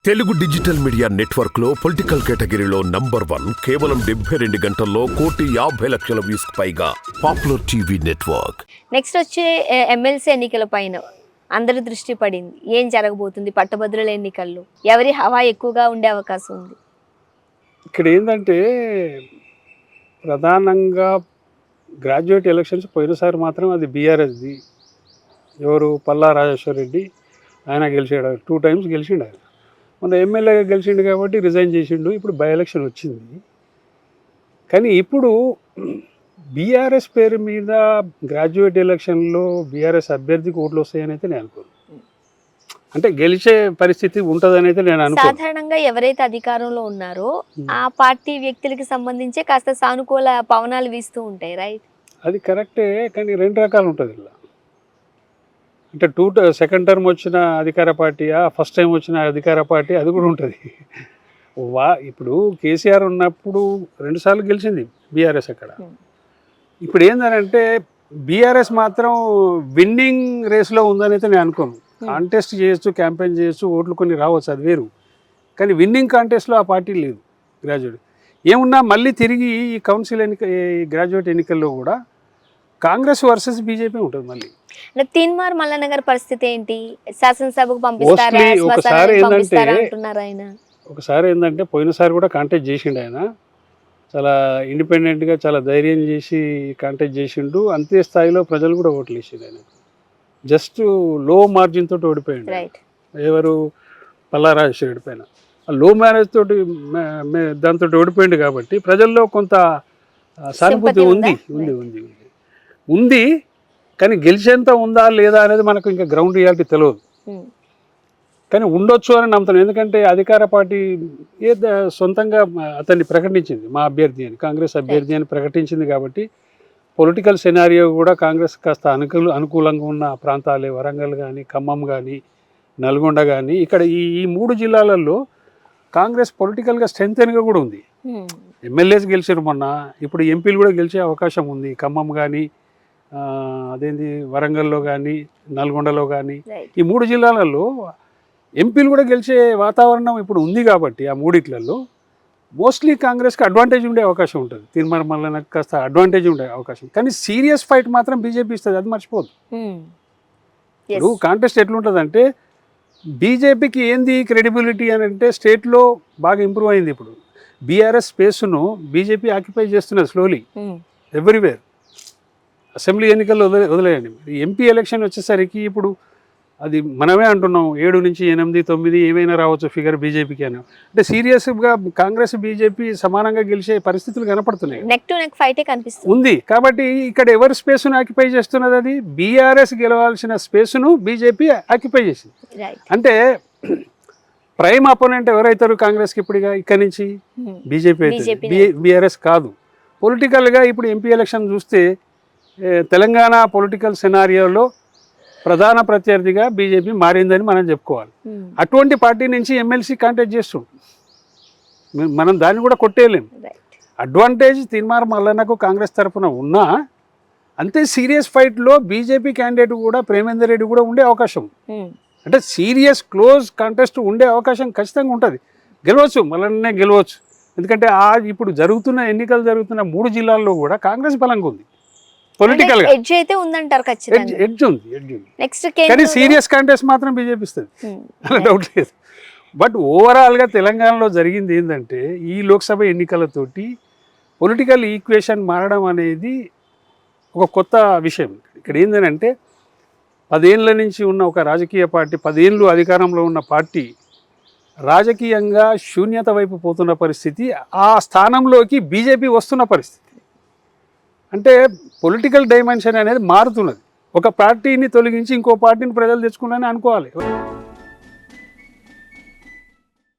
Telugu digital media network లో political కేటగిరీలో #1 కేవలం 72 గంటల్లో 1,50,00,000 వ్యూస్ పైగా పాపులర్ టీవీ నెట్వర్క్. నెక్స్ట్ వచ్చే ఎమ్మెల్సీ ఎన్నికల పైన అందరి దృష్టి పడింది. ఏం జరగబోతుంది పట్టభద్రుల ఎన్నికల్లో? ఎవరి హవా ఎక్కువగా ఉండే అవకాశం ఉంది? ఇక్కడ ఏంటంటే ప్రధానంగా గ్రాడ్యుయేట్ ఎలక్షన్స్ పోయినసారి మాత్రం అది బీఆర్ఎస్ది. ఎవరు పల్లా రాజేశ్వర్ రెడ్డి, ఆయన గెలిచాడు, 2 times గెలిచిండు. ఆయన మొన్న ఎమ్మెల్యేగా గెలిచిండు కాబట్టి రిజైన్ చేసిండు. ఇప్పుడు బై ఎలక్షన్ వచ్చింది. కానీ ఇప్పుడు బీఆర్ఎస్ పేరు మీద గ్రాడ్యుయేట్ ఎలక్షన్లో బీఆర్ఎస్ అభ్యర్థికి ఓట్లు వస్తాయని అయితే నేను అనుకోను. అంటే గెలిచే పరిస్థితి ఉంటుందని అయితే నేను అనుకోను. సాధారణంగా ఎవరైతే అధికారంలో ఉన్నారో ఆ పార్టీ వ్యక్తులకి సంబంధించే కాస్త సానుకూల పవనాలు వీస్తూ ఉంటాయి, రైట్? అది కరెక్టే, కానీ 2 రకాలు ఉంటుంది ఇలా. అంటే సెకండ్ టర్మ్ వచ్చిన అధికార పార్టీయా, ఫస్ట్ టైం వచ్చిన అధికార పార్టీ, అది కూడా ఉంటుంది. ఇప్పుడు కేసీఆర్ ఉన్నప్పుడు 2 సార్లు గెలిచింది బీఆర్ఎస్ అక్కడ. ఇప్పుడు ఏంటంటే బీఆర్ఎస్ మాత్రం విన్నింగ్ రేస్లో ఉందని అయితే నేను అనుకోను. కాంటెస్ట్ చేయొచ్చు, క్యాంపెయిన్ చేయొచ్చు, ఓట్లు కొన్ని రావచ్చు, అది వేరు. కానీ విన్నింగ్ కాంటెస్ట్లో ఆ పార్టీ లేదు. గ్రాడ్యుయేట్ ఏమున్నా మళ్ళీ తిరిగి ఈ కౌన్సిల్ ఈ గ్రాడ్యుయేట్ ఎన్నికల్లో కూడా కాంగ్రెస్ వర్సెస్ బీజేపీ ఉంటుంది. మళ్ళీ తీన్మార్ మల్లన్న గారి పరిస్థితి ఏంటి? శాసనసభకు పంపిస్తారా? ఒకసారి ఏంటంటే పోయినసారి కూడా కాంటెస్ట్ చేసిండు. ఆయన చాలా ఇండిపెండెంట్గా చాలా ధైర్యం చేసి కాంటెస్ట్ చేసిండు. అంతే స్థాయిలో ప్రజలు కూడా ఓట్లు వేసిండు. ఆయన జస్ట్ లో మార్జిన్ తోటి ఓడిపోయిండు. ఎవరు? పల్లా రాజేశ్వర రెడ్డి పైన లో మ్యారేజ్ తోటి దాంతో ఓడిపోయిండు. కాబట్టి ప్రజల్లో కొంత సానుభూతి ఉంది. కానీ గెలిచేంత ఉందా లేదా అనేది మనకు ఇంకా గ్రౌండ్ రియాలిటీ తెలియదు. కానీ ఉండొచ్చు అని నమ్ముతాను. ఎందుకంటే అధికార పార్టీ సొంతంగా అతన్ని ప్రకటించింది, మా అభ్యర్థి అని, కాంగ్రెస్ అభ్యర్థి అని ప్రకటించింది. కాబట్టి పొలిటికల్ సెనారియో కూడా కాంగ్రెస్ కాస్త అనుకూలంగా ఉన్న ప్రాంతాలే. వరంగల్ కానీ, ఖమ్మం కానీ, నల్గొండ కానీ, ఇక్కడ ఈ 3 జిల్లాలలో కాంగ్రెస్ పొలిటికల్గా స్ట్రెంగ్తెన్గా కూడా ఉంది. ఎమ్మెల్యేస్ గెలిచారు మొన్న. ఇప్పుడు ఎంపీలు కూడా గెలిచే అవకాశం ఉంది. ఖమ్మం కానీ, వరంగల్లో కానీ, నల్గొండలో కానీ, ఈ 3 జిల్లాలలో ఎంపీలు కూడా గెలిచే వాతావరణం ఇప్పుడు ఉంది. కాబట్టి ఆ 3 మోస్ట్లీ కాంగ్రెస్కి అడ్వాంటేజ్ ఉండే అవకాశం ఉంటుంది. తీర్మానం మళ్ళీ కాస్త అడ్వాంటేజ్ ఉండే అవకాశం. కానీ సీరియస్ ఫైట్ మాత్రం బీజేపీ ఇస్తుంది, అది మర్చిపోదు. ఇప్పుడు కాంటెస్ట్ ఎట్లుంటుందంటే బీజేపీకి ఏంది క్రెడిబిలిటీ అని అంటే స్టేట్లో బాగా ఇంప్రూవ్ అయింది. ఇప్పుడు బీఆర్ఎస్ స్పేస్ను బీజేపీ ఆక్యుపై చేస్తున్నది స్లోలీ ఎవ్రీవేర్. అసెంబ్లీ ఎన్నికల్లో వదిలేయండి. ఎంపీ ఎలక్షన్ వచ్చేసరికి ఇప్పుడు అది మనమే అంటున్నాం 7 నుంచి 8, 9 ఏమైనా రావచ్చు ఫిగర్ బీజేపీకి అని. అంటే సీరియస్గా కాంగ్రెస్ బీజేపీ సమానంగా గెలిచే పరిస్థితులు కనపడుతున్నాయి. నెక్ టు నెక్ ఫైటే కనిపిస్తుంది ఉంది. కాబట్టి ఇక్కడ ఎవరి స్పేస్ను ఆక్యుపై చేస్తున్నది? అది బీఆర్ఎస్ గెలవాల్సిన స్పేస్ను బీజేపీ ఆక్యుపై చేసింది. అంటే ప్రైమ్ అపోనెంట్ ఎవరైతారు కాంగ్రెస్కి ఇప్పుడు? ఇక్కడి నుంచి బీజేపీ అయితే, బీఆర్ఎస్ కాదు. పొలిటికల్గా ఇప్పుడు ఎంపీ ఎలక్షన్ చూస్తే తెలంగాణ పొలిటికల్ సెనారియోలో ప్రధాన ప్రత్యర్థిగా బీజేపీ మారిందని మనం చెప్పుకోవాలి. అటువంటి పార్టీ నుంచి ఎమ్మెల్సీ కాంటెస్ట్ చేస్తుండు. మనం దాన్ని కూడా కొట్టేయలేము. అడ్వాంటేజ్ తీన్మార్ మల్లన్నకు కాంగ్రెస్ తరఫున ఉన్నా అంతే సీరియస్ ఫైట్లో బీజేపీ క్యాండిడేట్ కూడా ప్రేమేందర్ రెడ్డి కూడా ఉండే అవకాశం. అంటే సీరియస్ క్లోజ్ కాంటెస్ట్ ఉండే అవకాశం ఖచ్చితంగా ఉంటుంది. గెలవచ్చు, మల్లన్నే గెలవచ్చు. ఎందుకంటే ఇప్పుడు ఎన్నికలు జరుగుతున్న 3 జిల్లాల్లో కూడా కాంగ్రెస్ బలంగా ఉంది. పొలిటికల్ ఎడ్జ్ అయితే ఉందంటారు ఖచ్చితంగా. ఎడ్జ్ ఉంది. కానీ సీరియస్ కాంటెస్ట్ మాత్రం బీజేపీ ఇస్తుంది, అలా డౌట్ లేదు. బట్ ఓవరాల్గా తెలంగాణలో జరిగింది ఏంటంటే ఈ లోక్సభ ఎన్నికలతోటి పొలిటికల్ ఈక్వేషన్ మారడం అనేది ఒక కొత్త విషయం. ఇక్కడ ఏంటంటే 10 ఏళ్ళ నుంచి ఉన్న ఒక రాజకీయ పార్టీ, 10 ఏళ్ళు అధికారంలో ఉన్న పార్టీ రాజకీయంగా శూన్యత వైపు పోతున్న పరిస్థితి, ఆ స్థానంలోకి బీజేపీ వస్తున్న పరిస్థితి. అంటే పొలిటికల్ డైమెన్షన్ అనేది మారుతున్నది. ఒక పార్టీని తొలగించి ఇంకో పార్టీని ప్రజలు తెచ్చుకున్నారని అనుకోవాలి.